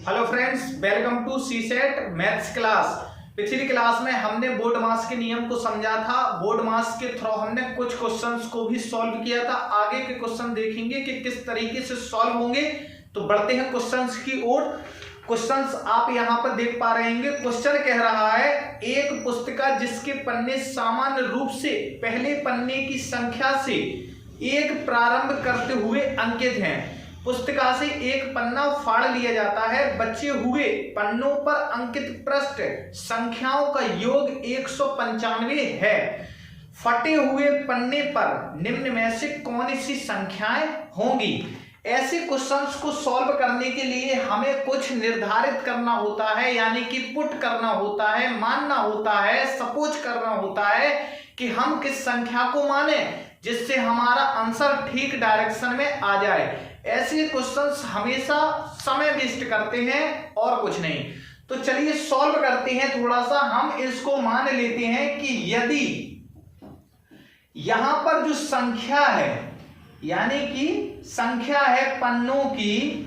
Hello friends, welcome to CSAT maths class. पिछली class में हमने बोर्ड मास के नियम को समझा था। बोर्ड मास के थ्रू हमने कुछ क्वेश्चंस को भी सॉल्व किया था। आगे के क्वेश्चन देखेंगे कि किस तरीके से सॉल्व होंगे। तो बढ़ते हैं क्वेश्चंस की ओर। क्वेश्चंस आप यहां पर देख पा रहे हैं। क्वेश्चन कह रहा है, एक पुस्तिका जिसके पन्ने सामान्य रूप से पहले पन्ने की संख्या से एक प्रारंभ करते हुए अंकित हैं। पुस्तिका से एक पन्ना फाड़ लिया जाता है। बचे हुए पन्नों पर अंकित पृष्ठ संख्याओं का योग 195 है। फटे हुए पन्ने पर निम्न में से कौन सी संख्याएं होंगी। ऐसे क्वेश्चंस को सॉल्व करने के लिए हमें कुछ निर्धारित करना होता है, यानी कि पुट करना होता है, मानना होता है, सपोज करना होता है कि हम किस संख्या को माने जिससे हमारा आंसर ठीक डायरेक्शन में आ जाए। ऐसे क्वेश्चंस हमेशा समय वेस्ट करते हैं और कुछ नहीं। तो चलिए सॉल्व करते हैं। थोड़ा सा हम इसको मान लेते हैं कि यदि यहां पर जो संख्या है, यानी कि संख्या है पन्नों की,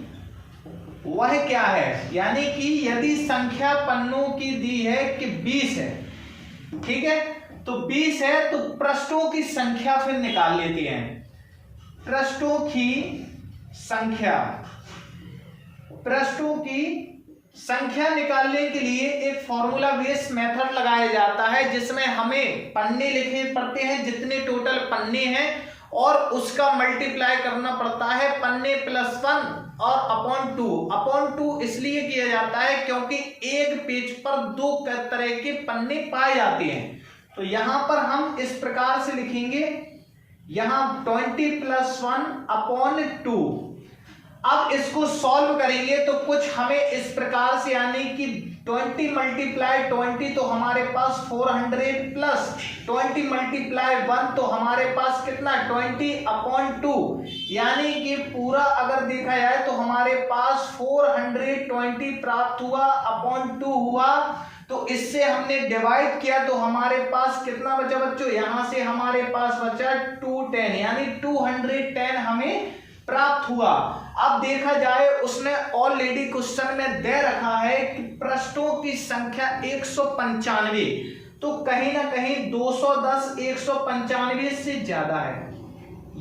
वह क्या है, यानी कि यदि संख्या पन्नों की दी है कि 20 है, ठीक है, तो 20 है, तो पृष्ठों की संख्या फिर निकाल लेते हैं। पृष्ठों की संख्या निकालने के लिए एक फॉर्मूला बेस्ड मेथड लगाया जाता है, जिसमें हमें पन्ने लिखने पड़ते हैं, जितने टोटल पन्ने हैं, और उसका मल्टीप्लाई करना पड़ता है पन्ने +1 और अपॉन 2 इसलिए किया जाता है क्योंकि एक पेज पर दो तरह के पन्ने पाए जाते हैं। तो यहां पर हम इस प्रकार से लिखेंगे, यहां 20 + 1 अपॉन 2। अब इसको सॉल्व करेंगे तो कुछ हमें इस प्रकार से, यानी कि 20 × 20 तो हमारे पास 400 प्लस 20 × 1 तो हमारे पास कितना 20/2, यानी कि पूरा अगर देखा जाए तो हमारे पास 420 प्राप्त हुआ, अपॉन 2 हुआ। तो इससे हमने डिवाइड किया तो हमारे पास कितना बचा बच्चों, यहां से हमारे पास बचा 210, यानी 210 हमें प्राप्त हुआ। अब देखा जाए उसने ऑलरेडी क्वेश्चन में दे रखा है कि पृष्ठों की संख्या 195, तो कहीं ना कहीं 210 195 से ज्यादा है।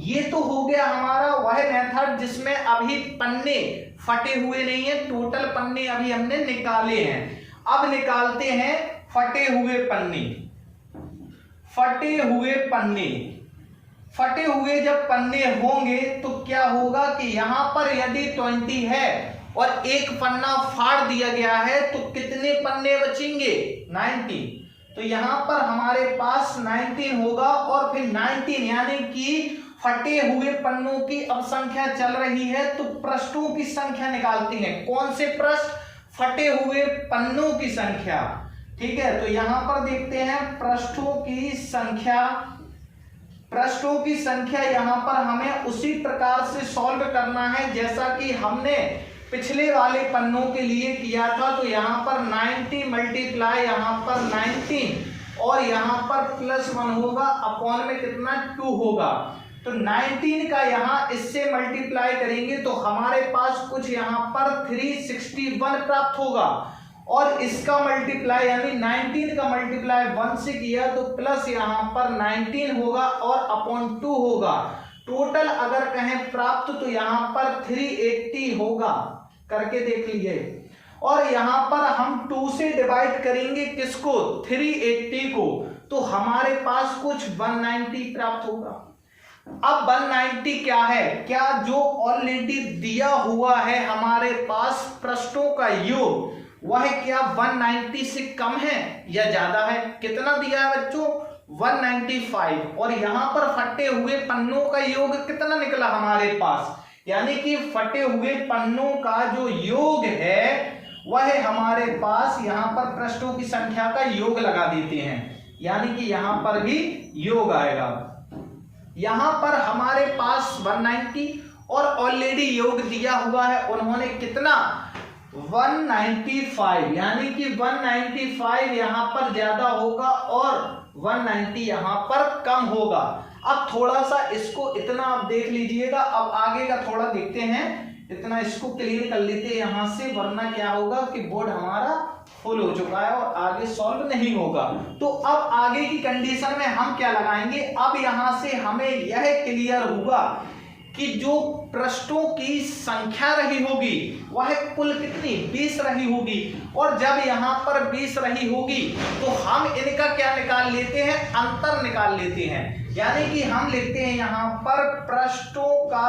ये तो हो गया हमारा वह मेथड जिसमें अभी पन्ने फटे हुए नहीं है, टोटल पन्ने अभी हमने निकाले हैं। अब निकालते हैं फटे हुए जब पन्ने होंगे तो क्या होगा कि यहां पर यदि 20 है और एक पन्ना फाड़ दिया गया है तो कितने पन्ने बचेंगे, 19। तो यहां पर हमारे पास 19 होगा और फिर 19 यानी कि फटे हुए पन्नों की अब संख्या चल रही है, तो पृष्ठों की संख्या निकालते हैं। कौन से पृष्ठ, फटे हुए पन्नों की संख्या, ठीक है। तो यहां पर देखते हैं पृष्ठों की संख्या यहां पर हमें उसी प्रकार से सॉल्व करना है जैसा कि हमने पिछले वाले पन्नों के लिए किया था। तो यहां पर 90 मल्टीप्लाई यहां पर 19 और यहां पर +1 होगा, अपॉन में कितना 2 होगा। तो 19 का यहां इससे मल्टीप्लाई करेंगे तो हमारे पास कुछ यहां पर 361 प्राप्त होगा, और इसका मल्टीप्लाई यानी 19 का मल्टीप्लाई 1 से किया तो प्लस यहां पर 19 होगा और अपॉन 2 होगा। टोटल अगर कहें प्राप्त तो यहां पर 380 होगा, करके देख लीजिए। और यहां पर हम 2 से डिवाइड करेंगे किसको, 380 को, तो हमारे पास कुछ 190 प्राप्त होगा। अब 190 क्या है, क्या जो ऑलरेडी दिया हुआ है हमारे पास पृष्ठों का योग, वह क्या 190 से कम है या ज्यादा है। कितना दिया है बच्चों, 195, और यहां पर फटे हुए पन्नों का योग कितना निकला हमारे पास, यानी कि फटे हुए पन्नों का जो योग है वह हमारे पास यहां पर पृष्ठों की संख्या का योग लगा देते हैं, यानी कि यहां पर भी योग आएगा। यहां पर हमारे पास 190 और ऑलरेडी योग दिया हुआ है उन्होंने कितना 195, यानी कि 195 यहां पर ज्यादा होगा और 190 यहां पर कम होगा। अब थोड़ा सा इसको इतना आप देख लीजिएगा। अब आगे का थोड़ा देखते हैं इतना इसको क्लियर कर लेते हैं यहाँ से, वरना क्या होगा कि बोर्ड हमारा फुल हो चुका है और आगे सॉल्व नहीं होगा। तो अब आगे की कंडीशन में हम क्या लगाएंगे, अब यहाँ से हमें यह क्लियर होगा कि जो पृष्ठों की संख्या रही होगी वह कुल कितनी 20 रही होगी, और जब यहाँ पर 20 रही होगी तो हम इनका क्या निकाल लेते हैं, अंतर निकाल लेते हैं। यानी कि हम लिखते हैं यहाँ पर पृष्ठों का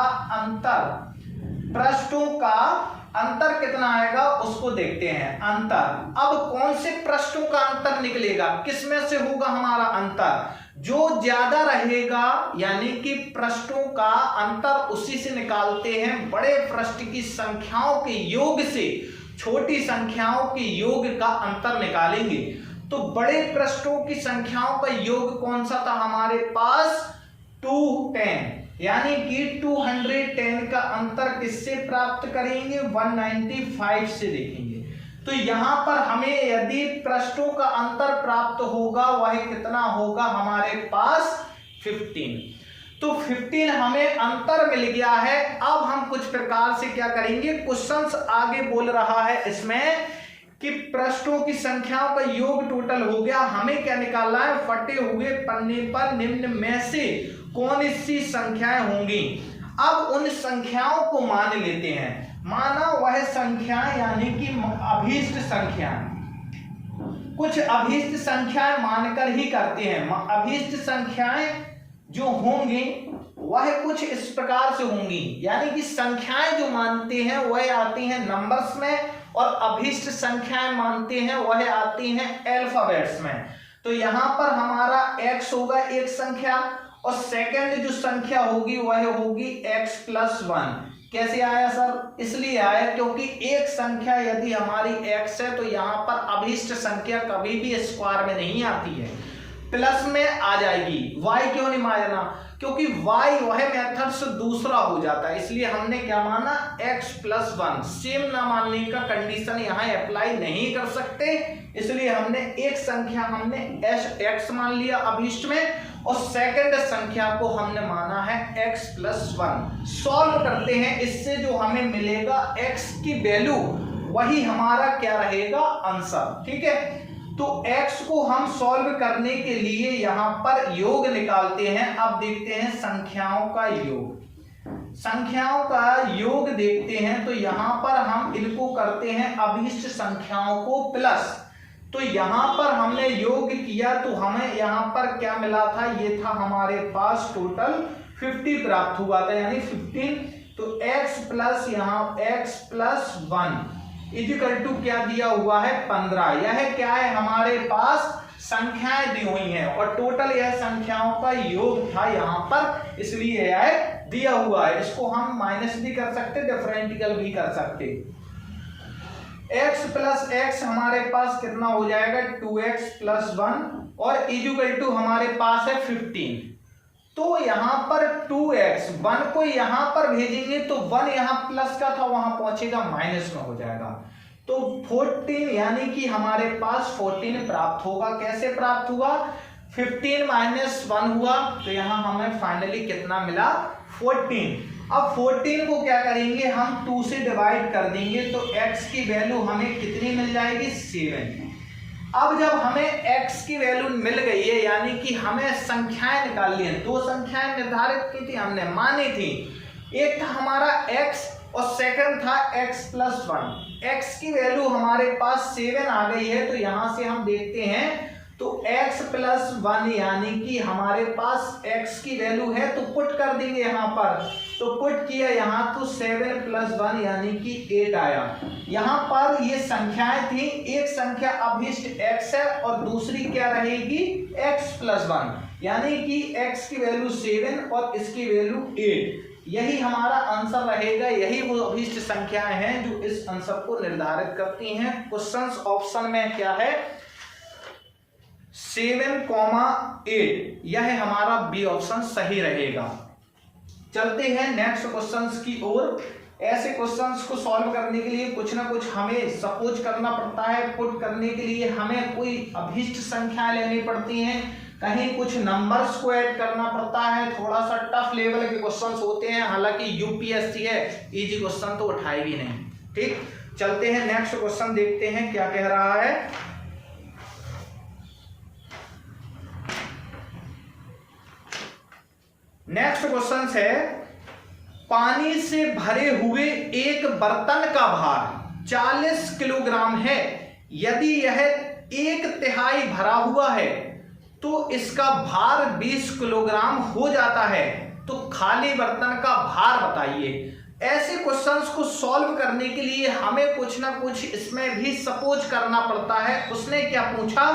अंतर कितना आएगा उसको देखते हैं। अंतर, अब कौन से पृष्ठों का अंतर निकलेगा, किसमें से होगा हमारा अंतर, जो ज्यादा रहेगा यानी कि पृष्ठों का अंतर उसी से निकालते हैं। बड़े पृष्ठ की संख्याओं के योग से छोटी संख्याओं के योग का अंतर निकालेंगे। तो बड़े पृष्ठों की संख्याओं का योग कौन सा था हमारे पास, 210, यानी कि 210 का अंतर किससे प्राप्त करेंगे, 195 से देखेंगे। तो यहां पर हमें यदि पृष्ठों का अंतर प्राप्त होगा वह कितना होगा हमारे पास 15। तो 15 हमें अंतर मिल गया है। अब हम कुछ प्रकार से क्या करेंगे, क्वेश्चंस आगे बोल रहा है इसमें कि पृष्ठों की संख्याओं का योग टोटल हो गया, हमें क्या निकालना है, फटे हुए पन्ने पर निम्न में से कौन सी संख्याएं होंगी। अब उन संख्याओं को मान लेते हैं, माना वह संख्याएं यानी कि अभीष्ट संख्याएं, कुछ अभीष्ट संख्याएं मानकर ही करते हैं। अभीष्ट संख्याएं जो होंगी वह कुछ इस प्रकार से होंगी, यानी कि संख्याएं जो मानते हैं वह आती हैं नंबर्स में, और अभीष्ट संख्याएं मानते हैं वह आती हैं अल्फाबेट्स में। तो यहां पर हमारा x होगा एक संख्या, और सेकंड जो संख्या होगी वह होगी x + 1। कैसे आया सर, इसलिए आया क्योंकि एक संख्या यदि हमारी x है तो यहाँ पर अभीष्ट संख्या कभी भी स्क्वायर में नहीं आती है, प्लस में आ जाएगी। y क्यों नहीं माना, क्योंकि y वह मेथड से दूसरा हो जाता है, इसलिए हमने क्या माना x + 1। सेम ना मानने का कंडीशन यहाँ अप्लाई नहीं कर सकते, इसलिए हमने एक संख्या हमने x मान लिया अभीष्ट में, और सेकंड संख्या को हमने माना है x + 1। सॉल्व करते हैं, इससे जो हमें मिलेगा x की वैल्यू वही हमारा क्या रहेगा, आंसर। ठीक है, तो x को हम सॉल्व करने के लिए यहां पर योग निकालते हैं। अब देखते हैं संख्याओं का योग। संख्याओं का योग देखते हैं तो यहां पर हम इनको करते हैं अभीष्ट संख्याओं को प्लस। तो यहां पर हमने योग किया तो हमें यहां पर क्या मिला था, ये था हमारे पास टोटल 50 प्राप्त हुआ था, यानी 15। तो x प्लस यहाँ x + 1 इक्वल टू क्या दिया हुआ है, 15। यह क्या है, हमारे पास संख्याएं दी हुई हैं और टोटल यह संख्याओं का योग था यहाँ पर, इसलिए यह दिया हुआ है। इसको हम माइनस भी कर सकते, डिफरेंशियल भी कर सकते। x + x हमारे पास कितना हो जाएगा, 2x + 1 और इक्वल टू हमारे पास है 15। तो यहाँ पर 2x 1 को यहाँ पर भेजेंगे तो 1 यहाँ प्लस का था वहां पहुंचेगा माइनस में हो जाएगा। तो 14 यानी कि हमारे पास 14 प्राप्त होगा। कैसे प्राप्त हुआ, 15 - 1 हुआ, तो यहाँ हमें फाइनली कितना मिला, 14। अब 14 को क्या करेंगे, हम 2 से डिवाइड कर देंगे तो x की वैल्यू हमें कितनी मिल जाएगी, 7। अब जब हमें x की वैल्यू मिल गई है, यानी कि हमें संख्याएं निकालनी है, दो संख्याएं निर्धारित की थी हमने, मानी थी। एक था हमारा x और सेकंड था x + 1। x की वैल्यू हमारे पास 7 आ गई है, तो यहां से हम देखते हैं तो x + 1 यानी कि हमारे पास x की वैल्यू है तो पुट कर देंगे यहाँ पर। तो पुट किया यहाँ तो 7 + 1 यानी कि 8 आया। यहाँ पर ये संख्याएं थी, एक संख्या अभीष्ट x है और दूसरी क्या रहेगी, x + 1 यानी कि x की वैल्यू 7 और इसकी वैल्यू 8। यही हमारा आंसर रहेगा। यही वो अभीष्ट संख्याएं हैं जो इस आंसर को निर्धारित करती हैं। क्वेश्चंस ऑप्शन में क्या है, 7,8, यह हमारा बी ऑप्शन सही रहेगा। चलते हैं नेक्स्ट क्वेश्चंस की ओर। ऐसे क्वेश्चंस को सॉल्व करने के लिए कुछ ना कुछ हमें सपोज करना पड़ता है। पुट करने के लिए हमें कोई अभीष्ट संख्याएं लेनी पड़ती हैं। कहीं कुछ नंबर्स को ऐड करना पड़ता है, थोड़ा सा टफ लेवल के क्वेश्चंस होते हैं, हालांकि यूपीएससी है, इजी क्वेश्चन तो उठाएगी नहीं। ठीक, चलते हैं नेक्स्ट क्वेश्चन देखते हैं क्या कह रहा है। नेक्स्ट क्वेश्चन है, पानी से भरे हुए एक बर्तन का भार 40 किलोग्राम है, यदि यह 1/3 भरा हुआ है तो इसका भार 20 किलोग्राम हो जाता है, तो खाली बर्तन का भार बताइए। ऐसे क्वेश्चंस को सॉल्व करने के लिए हमें कुछ ना कुछ इसमें भी सपोज करना पड़ता है। उसने क्या पूछा,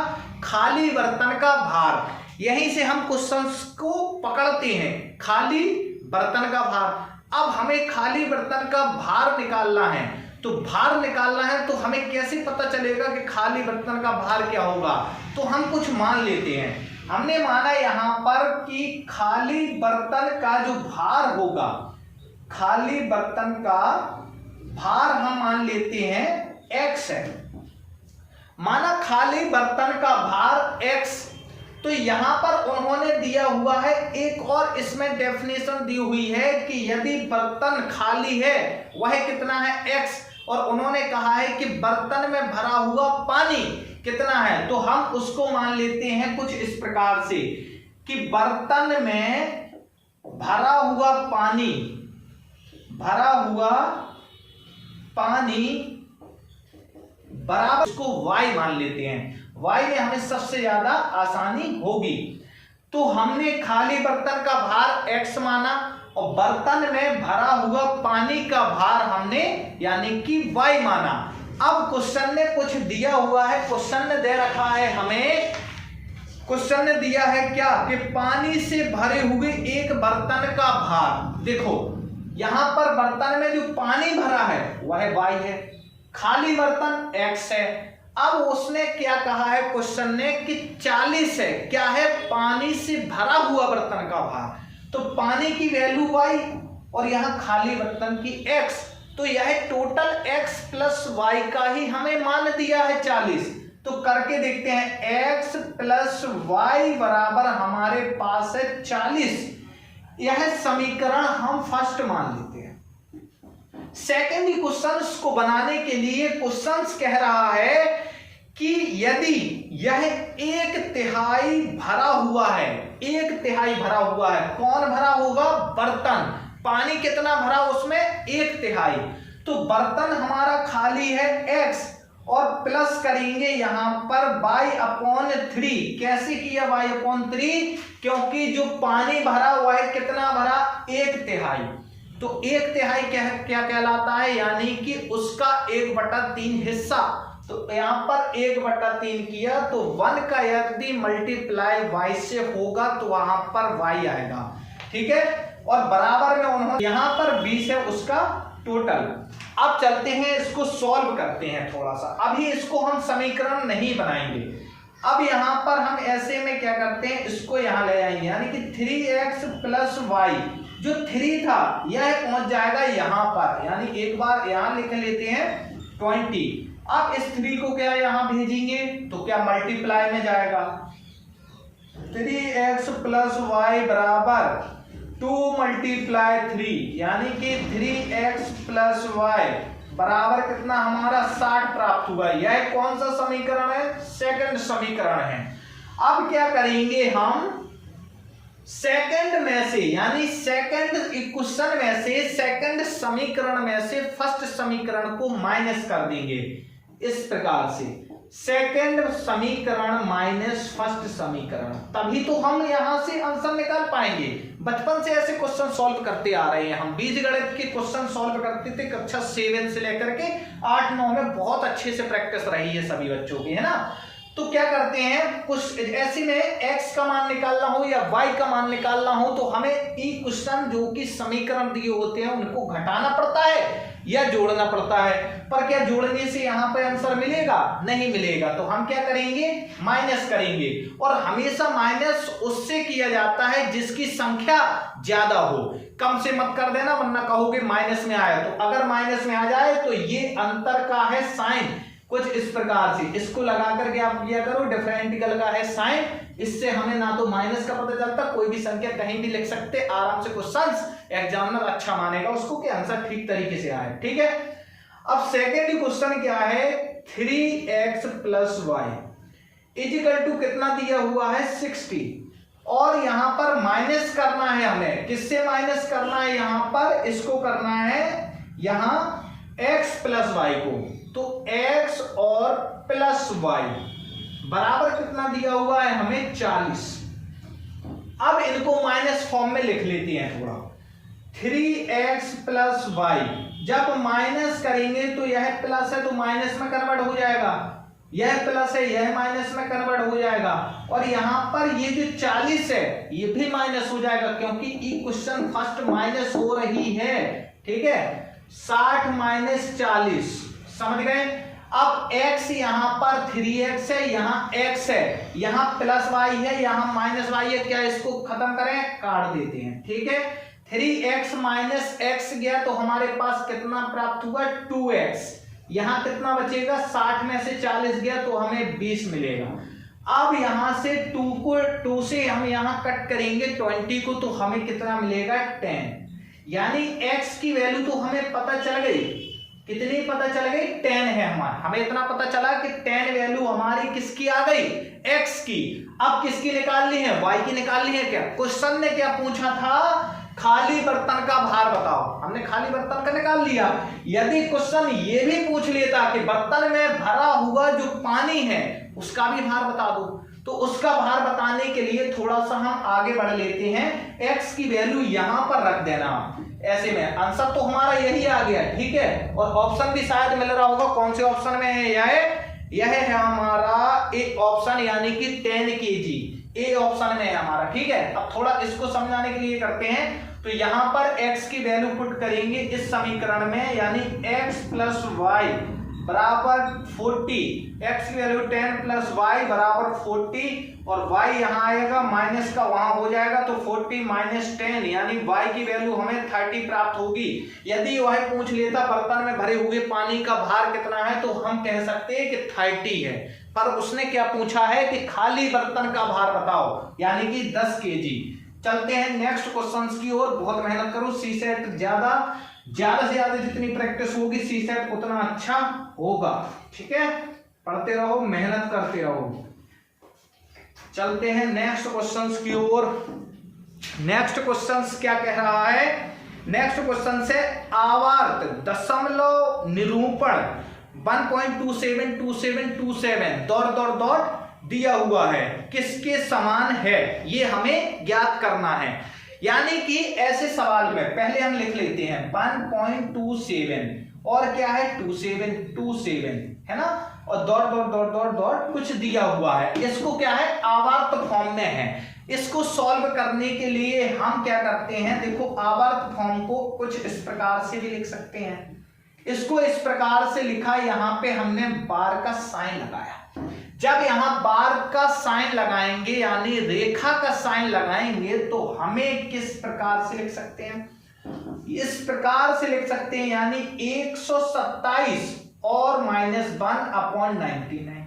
खाली बर्तन का भार, यहीं से हम क्वेश्चंस को पकड़ते हैं, खाली बर्तन का भार। अब हमें खाली बर्तन का भार निकालना है, तो भार निकालना है तो हमें कैसे पता चलेगा कि खाली बर्तन का भार क्या होगा, तो हम कुछ मान लेते हैं। हमने माना यहां पर कि खाली बर्तन का जो भार होगा, खाली बर्तन का भार हम मान लेते हैं x है। माना खाली बर्तन का भार x, तो यहां पर उन्होंने दिया हुआ है एक और इसमें डेफिनेशन दी हुई है कि यदि बर्तन खाली है वह कितना है x, और उन्होंने कहा है कि बर्तन में भरा हुआ पानी कितना है, तो हम उसको मान लेते हैं कुछ इस प्रकार से कि बर्तन में भरा हुआ पानी बराबर, इसको y मान लेते हैं, y में हमें सबसे ज्यादा आसानी होगी। तो हमने खाली बर्तन का भार x माना और बर्तन में भरा हुआ पानी का भार हमने यानी कि y माना। अब क्वेश्चन ने कुछ दिया हुआ है, क्वेश्चन ने दे रखा है हमें, क्वेश्चन ने दिया है क्या कि पानी से भरे हुए एक बर्तन का भार। देखो यहां पर बर्तन में जो पानी भरा है वह y है, खाली बर्तन x है। अब उसने क्या कहा है क्वेश्चन ने कि 40 है, क्या है, पानी से भरा हुआ बर्तन का भार, तो पानी की वैल्यू y और यहां खाली बर्तन की x, तो यह टोटल x प्लस y का ही हमें मान दिया है 40। तो करके देखते हैं, x प्लस y बराबर हमारे पास है 40। यह समीकरण हम फर्स्ट मान लेते हैं। सेकेंड क्वेश्चन को बनाने के लिए क्वेश्चन कह रहा है कि यदि यह 1/3 भरा हुआ है, 1/3 भरा हुआ है, कौन भरा होगा, बर्तन, पानी कितना भरा उसमें 1/3, तो बर्तन हमारा खाली है x और प्लस करेंगे यहां पर y/3। कैसे किया y/3, क्योंकि जो पानी भरा हुआ है कितना भरा, 1/3, तो 1/3 क्या कहलाता है, यानी कि उसका 1/3 हिस्सा। तो यहां पर 1/3 किया तो 1 का यदि मल्टीप्लाई y से होगा तो वहां पर y आएगा, ठीक है, और बराबर में उन्होंने यहां पर 20 है उसका टोटल। अब चलते हैं इसको सॉल्व करते हैं थोड़ा सा, अभी इसको हम समीकरण नहीं बनाएंगे। अब यहां पर हम ऐसे में क्या करते हैं, इसको यहां ले आएंगे, यानी कि 3x प्लस y, जो 3 था यह पहुंच जाएगा यहां पर, यानी एक बार यहां लिख लेते हैं 20। अब इस 3 को क्या यहां भेजेंगे तो क्या मल्टीप्लाई में जाएगा, 3x प्लस y बराबर 2 मल्टीप्लाई 3, यानी कि 3x प्लस y बराबर कितना हमारा 60 प्राप्त हुआ। यह कौन सा समीकरण है, सेकंड समीकरण है। अब क्या करेंगे हम, सेकंड में से यानी सेकंड इक्वेशन में से, सेकंड समीकरण में से फर्स्ट समीकरण को माइनस कर देंगे इस प्रकार से, सेकंड समीकरण माइनस फर्स्ट समीकरण, तभी तो हम यहां से आंसर निकाल पाएंगे। बचपन से ऐसे क्वेश्चन सॉल्व करते आ रहे हैं हम, बीजगणित के क्वेश्चन सॉल्व करते थे कक्षा 7 से लेकर के 8-9 में, बहुत अच्छे से प्रैक्टिस रही है सभी बच्चों की, है ना। तो क्या करते हैं, कुछ ऐसे में x का मान निकालना हो या y का मान निकालना हो तो हमें इक्वेशन जो कि समीकरण दिए होते हैं उनको घटाना पड़ता है या जोड़ना पड़ता है। पर क्या जोड़ने से यहाँ पे आंसर मिलेगा, नहीं मिलेगा, तो हम क्या करेंगे, माइनस करेंगे। और हमेशा माइनस उससे किया जाता है जिसकी संख्या ज्यादा हो, कम से मत कर देना वरना कहोगे माइनस में आया। तो अगर माइनस में आ जाए तो ये अंतर का है साइन, कुछ इस प्रकार से। इसको लगा करके आप किया करो, डिफरेंशियल का है साइन, इससे हमें ना तो माइनस का पता चलता, कोई भी संख्या कहीं भी लिख सकते आराम से। क्वेश्चंस एग्जामिनर अच्छा मानेगा उसको कि आंसर ठीक तरीके से आए, ठीक है। अब सेकेंड क्वेश्चन क्या है, 3x + y = कितना दिया हुआ है 60, और यहां पर माइनस करना है हमें। किससे माइनस करना है, यहां पर इसको करना है, यहां x + y को। तो x और प्लस y बराबर कितना दिया हुआ है हमें 40। अब इनको माइनस फॉर्म में लिख लेते हैं थोड़ा। 3x + y जब माइनस करेंगे तो यह प्लस है तो माइनस में कन्वर्ट हो जाएगा, यह प्लस है यह माइनस में कन्वर्ट हो जाएगा, और यहां पर ये जो 40 है ये भी माइनस हो जाएगा, क्योंकि इक्वेशन फर्स्ट माइनस हो रही है, ठीक है। 60 - 40, समझ गए। अब x यहां पर 3x है, यहां x है, यहां प्लस y है, यहां माइनस y है, क्या इसको खत्म करें, काट देते हैं, ठीक है। 3x - x गया तो हमारे पास कितना प्राप्त हुआ 2x, यहां कितना बचेगा 60 में से 40 गया तो हमें 20 मिलेगा। अब यहां से 2 से हम यहां कट करेंगे 20 को तो हमें कितना मिलेगा 10, यानी x की वैल्यू तो हमें पता चल गई, कितनी पता चल गई 10 है हमारा, हमें इतना पता चला कि 10 वैल्यू हमारी किसकी आ गई x की। अब किसकी निकालनी है, y की निकालनी है। क्या क्वेश्चन ने क्या पूछा था, खाली बर्तन का भार बताओ, हमने खाली बर्तन का निकाल लिया। यदि क्वेश्चन ये भी पूछ लेता कि बर्तन में भरा हुआ जो पानी है उसका भी भार बता दो, तो उसका भार बताने के लिए थोड़ा सा हम आगे बढ़ लेते हैं, x की वैल्यू यहां पर रख देना। ऐसे में आंसर तो हमारा यही आ गया, ठीक है। और ऑप्शन भी शायद मिल रहा होगा, कौन से ऑप्शन में है, यह है हमारा ए ऑप्शन, यानी कि 10 kg ए ऑप्शन में है हमारा, ठीक है। अब थोड़ा इसको समझाने के लिए करते हैं, तो यहां पर x की वैल्यू पुट करेंगे इस समीकरण में, यानी x + y बराबर 40, x की वैल्यू 10 + y बराबर 40, और y यहां आएगा माइनस का वहां हो जाएगा, तो 40 - 10 यानी y की वैल्यू हमें 30 प्राप्त होगी। यदि वह पूछ लेता बर्तन में भरे हुए पानी का भार कितना है तो हम कह सकते हैं कि 30 है, पर उसने क्या पूछा है कि खाली बर्तन का भार बताओ, यानी कि 10 kg। चलते हैं नेक्स्ट क्वेश्चंस की ओर, बहुत मेहनत करो, सी सेट ज्यादा से ज्यादा जितनी प्रैक्टिस होगी सी सेट उतना अच्छा होगा, ठीक है। पढ़ते रहो, मेहनत करते रहो। चलते हैं नेक्स्ट क्वेश्चंस की ओर। नेक्स्ट क्वेश्चंस क्या कह रहा है, नेक्स्ट क्वेश्चन से आवर्त दशमलव निरूपण 1.272727 डॉट दिया हुआ है, किसके समान है ये हमें ज्ञात करना है। यानी कि ऐसे सवाल में पहले हम लिख लेते हैं 1.27 और क्या है 2727 है ना, और डॉट कुछ दिया हुआ है, इसको क्या है आवर्त फॉर्म में है। इसको सॉल्व करने के लिए हम क्या करते हैं, देखो आवर्त फॉर्म को कुछ इस प्रकार से भी लिख सकते हैं। इसको इस प्रकार से लिखा, यहां पे हमने बार का साइन लगाया। जब यहां बार का साइन लगाएंगे यानी रेखा का साइन लगाएंगे तो हमें किस प्रकार से लिख सकते हैं, इस प्रकार से लिख सकते हैं, यानी 127 और -1/99।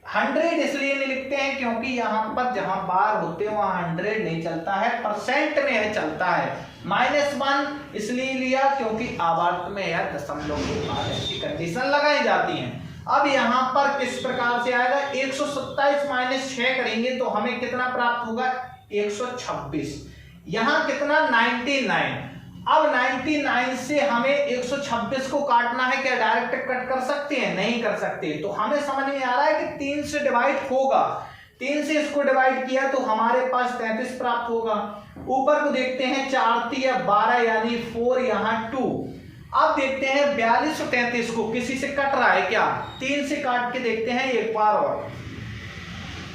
100 इसलिए नहीं लिखते हैं क्योंकि यहां पर जहां बार होते हैं वहां 100 नहीं चलता है, परसेंट में है चलता है। -1 इसलिए लिया क्योंकि आवर्त में या दशमलव के बाद ऐसी कंडीशन लगाई जाती है। अब यहां पर किस प्रकार से आएगा, 127 - 6 करेंगे तो हमें कितना प्राप्त होगा 126, यहां कितना 99। अब 99 से हमें 126 को काटना है, क्या डायरेक्ट कट कर सकते हैं, नहीं कर सकते, तो हमें समझ में आ रहा है कि 3 से डिवाइड होगा, 3 से इसको डिवाइड किया तो हमारे पास 33 प्राप्त होगा। ऊपर को देखते हैं 4 × 12 यानी 4, यहां 2। अब देखते हैं 42 और 33 को किसी से कट रहा है क्या, 3 से काट के देखते हैं एक बार और।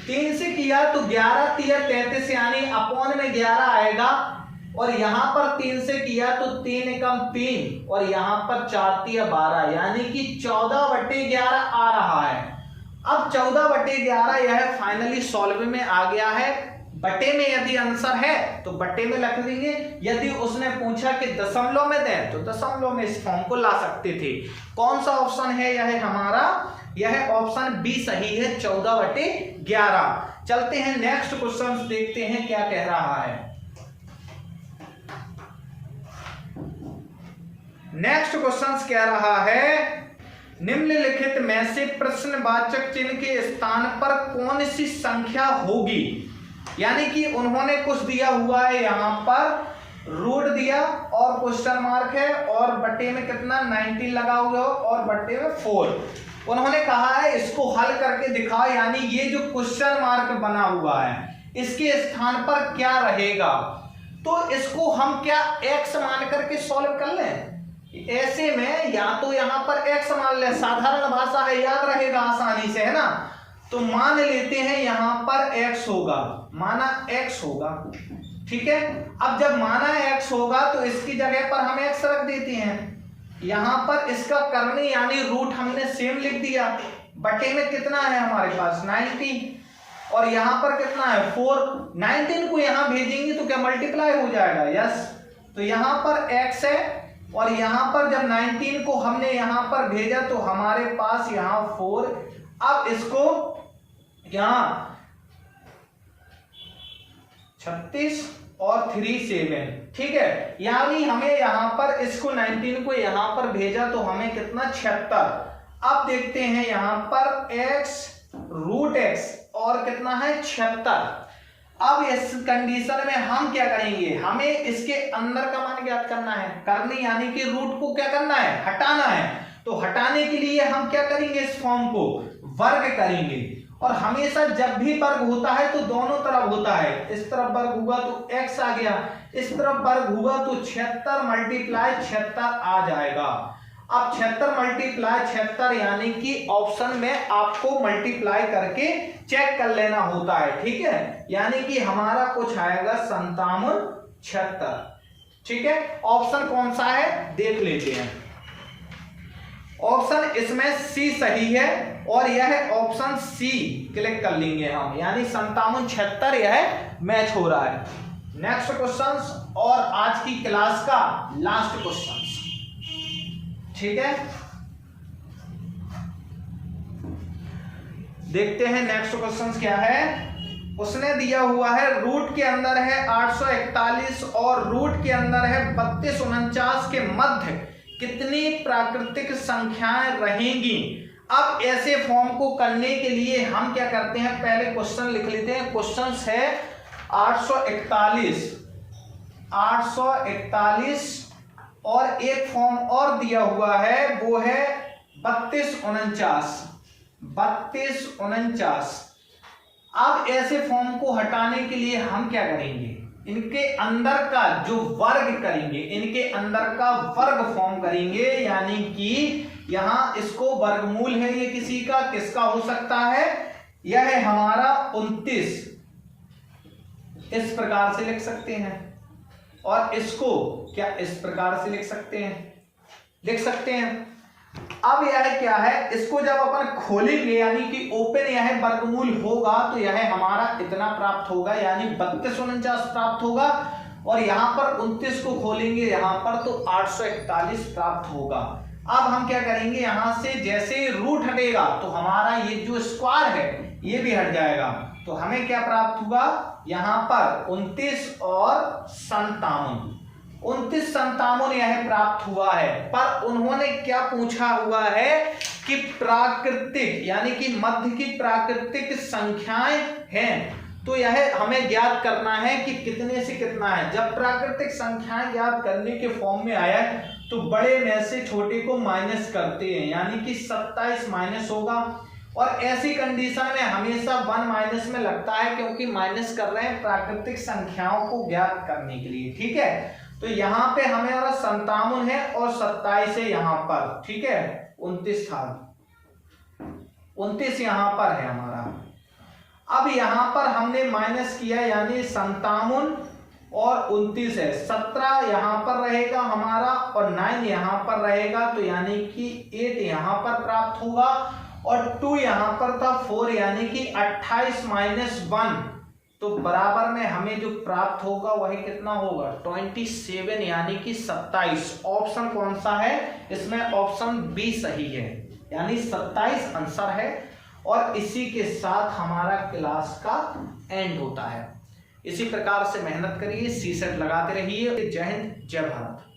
3 से किया तो 11 × 33 यानी अपॉन में 11 आएगा, और यहां पर 3 से किया तो 3 × 3 और यहां पर 4 × 12 यानी कि 14/11 आ रहा है। अब 14/11 यह फाइनली सॉल्व में आ गया है। बटे में यदि आंसर है तो बटे में लिख देंगे, यदि उसने पूछा कि दशमलव में दें तो दशमलव में इस फॉर्म को ला सकते थे। कौन सा ऑप्शन है, यह है हमारा यह ऑप्शन बी सही है, 14/11। चलते हैं नेक्स्ट क्वेश्चन, देखते हैं क्या कह रहा है। नेक्स्ट क्वेश्चन कह रहा है निम्नलिखित में से प्रश्नवाचक चिन्ह के स्थान पर कौन सी संख्या होगी। यानी कि उन्होंने कुछ दिया हुआ है, यहां पर रूट दिया और क्वेश्चन मार्क है और बट्टे में कितना 19 लगा हुआ है और बट्टे में 4। उन्होंने कहा है इसको हल करके दिखाओ, यानी ये जो क्वेश्चन मार्क बना हुआ है इसके स्थान पर क्या रहेगा। तो इसको हम क्या x मान करके सॉल्व कर लें। ऐसे में या तो यहां पर x मान ले, साधारण भाषा है, याद रहेगा आसानी से, है ना। तो मान लेते हैं यहां पर x होगा, माना x होगा, ठीक है। अब जब माना x होगा तो इसकी जगह पर हम x रख देते हैं। यहां पर इसका करनी यानी रूट हमने सेम लिख दिया। बटे में कितना है हमारे पास 90 और यहां पर कितना है 4। 19 को यहां भेजेंगे तो क्या मल्टीप्लाई हो जाएगा, यस। तो यहां पर x है और यहां पर जब 19 को हमने यहां पर भेजा तो हमारे पास यहां 4। अब इसको यहां 36 और 3 7, ठीक है। यानी हमें यहां पर इसको 19 को यहां पर भेजा तो हमें कितना 76। अब देखते हैं यहां पर x रूट x और कितना है 76। अब इस कंडीशन में हम क्या करेंगे, हमें इसके अंदर का मान ज्ञात करना है, करनी यानी कि रूट को क्या करना है, हटाना है। तो हटाने के लिए हम क्या करेंगे, इस फॉर्म को वर्ग करेंगे। और हमेशा जब भी वर्ग होता है तो दोनों तरफ होता है, इस तरफ वर्ग हुआ तो x आ गया, इस तरफ वर्ग हुआ तो 76 मल्टीप्लाई 76 आ जाएगा। अब 76 मल्टीप्लाई 76 यानी कि ऑप्शन में आपको मल्टीप्लाई करके चेक कर लेना होता है, ठीक है। यानी कि हमारा कुछ आएगा 5776, ठीक है। ऑप्शन कौन सा है देख लेते हैं। ऑप्शन इसमें सी सही है और यह ऑप्शन सी क्लिक कर लेंगे हम, यानी 5776 यह मैच हो रहा है। नेक्स्ट क्वेश्चन और आज की क्लास का लास्ट क्वेश्चन, ठीक है। देखते हैं नेक्स्ट क्वेश्चन क्या है। उसने दिया हुआ है रूट के अंदर है 841 और रूट के अंदर है 3249 के मध्य कितनी प्राकृतिक संख्याएं रहेंगी। अब ऐसे फॉर्म को करने के लिए हम क्या करते हैं, पहले क्वेश्चन लिख लेते हैं। क्वेश्चन है 841 और एक फॉर्म और दिया हुआ है वो है 3249। अब ऐसे फॉर्म को हटाने के लिए हम क्या करेंगे, इनके अंदर का जो वर्ग करेंगे, इनके अंदर का वर्ग फॉर्म करेंगे। यानी कि यहां इसको वर्गमूल है ये किसी का, किसका हो सकता है, यह है हमारा 29, इस प्रकार से लिख सकते हैं। और इसको क्या इस प्रकार से लिख सकते हैं। अब यह क्या है, इसको जब अपन खोलेंगे यानी कि ओपन यह वर्गमूल होगा तो यह हमारा इतना प्राप्त होगा, यानी 3249 प्राप्त होगा। और यहां पर 29 को खोलेंगे यहां पर तो 841 प्राप्त होगा। अब हम क्या करेंगे, यहां से जैसे रूट हटेगा तो हमारा ये जो स्क्वायर है ये भी हट जाएगा। तो हमें क्या प्राप्त हुआ, यहां पर 29 और 57 यह प्राप्त हुआ है। पर उन्होंने क्या पूछा हुआ है कि प्राकृतिक यानी कि मध्य की प्राकृतिक संख्याएं हैं। तो यह हमें ज्ञात करना है कि कितने से कितना है। जब प्राकृतिक संख्याएं ज्ञात करने के फॉर्म में आया तो बड़े में से छोटे को माइनस करते हैं, यानी कि 27 माइनस होगा। और ऐसी कंडीशन में हमेशा 1 माइनस में लगता है क्योंकि माइनस कर रहे हैं प्राकृतिक संख्याओं को ज्ञात करने के लिए, ठीक है। तो यहाँ पे हमारा 57 है और 27 है यहाँ पर, ठीक है। 29 था, 29 यहाँ पर है हमारा। अब यहाँ पर हमने माइनस किया यानी 57 और 29 है, 17 यहाँ पर रहेगा हमारा और 9 यहाँ पर रहेगा। तो यानी कि 8 यहाँ पर प्राप्त होगा और 2 यहाँ पर था 4, यानी कि 28 माइनस 1 तो बराबर में हमें जो प्राप्त होगा वही कितना होगा 27, यानी कि 27। ऑप्शन कौन सा है इसमें, ऑप्शन बी सही है, यानी 27 आंसर है और इसी के साथ हमारा क्लास का एंड होता है। इसी प्रकार से मेहनत करिए, सीसेट लगाते रहिए। जय हिंद, जय भारत।